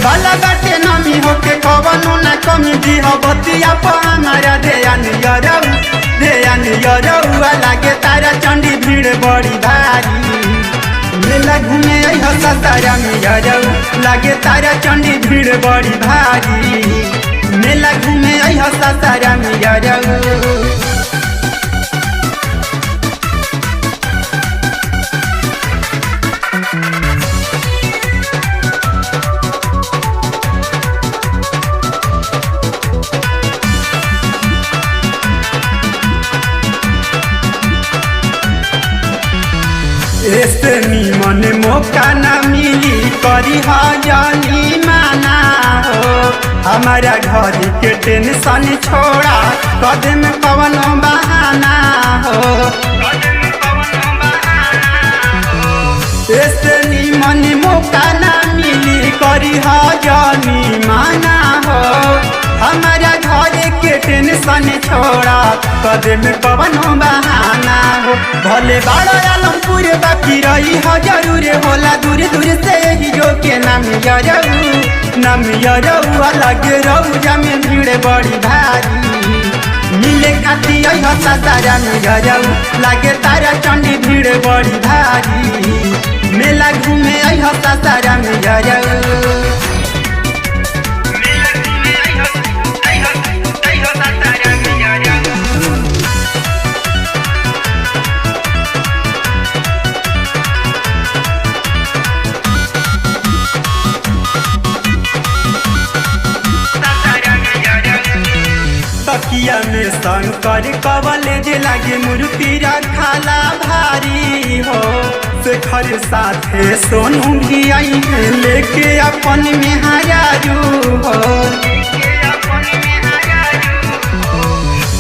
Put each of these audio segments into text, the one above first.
वाला बाटे नमी होके कवनो ना कमी दी हो बतिया प हमारा ध्यान यरौआ लागे तारा चंडी भीड़ बड़ी भारी मेला घूमे हो ससारा में यरौ लागे तारा चंडी भीड़ बड़ी भारी मेला घूमे हो ससारा में यरौ ऐसे निमन मौका न मिली करी जानी माना हो हमारा घर के टेंशन छोड़ा कदम कवन बहाना हो ऐसे निमन मौका न मिली करी जानी माना हो हमारा घर के टेंशन छोड़ा कदम कवन बहाना हो भले बड़ा आलमपुर बाकी रही हो जरूर होला दूर दूर से ही जो के नाम यरौ अलग रौजा में भीड़ बड़ी भारी मिले खाती हो ससारा में यरौ लागे तारा चंडी भीड़ बड़ी भारी मेला घूमे हो ससारा में यरौ तकिया में शंकर कवलेज लागे मूर्ति रखाला भारी हो शेखर साथे सोनू भी आई है लेके अपन में हरारू हो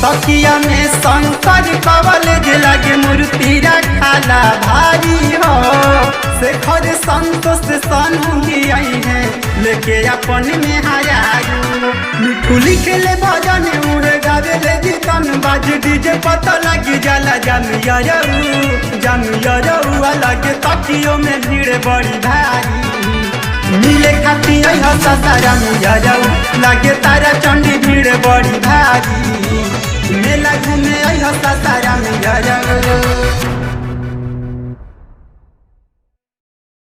तकिया में शंकर कवलेज लागे मूर्ति रखाला भारी हो शेखर संतोष सोनू भी आई है लेके अपन में हरारू मिठू लिखले भजन उड़े गावे ले गीतन बाज डीजे पता लगी जाला जाम यरौ लगे तकियों में भीड़ बड़ी भारी मिले खाती हो ससारा में यरौ लागे तारा चंडी भीड़ बड़ी भारी मेला घूमे हो ससारा में यरौ।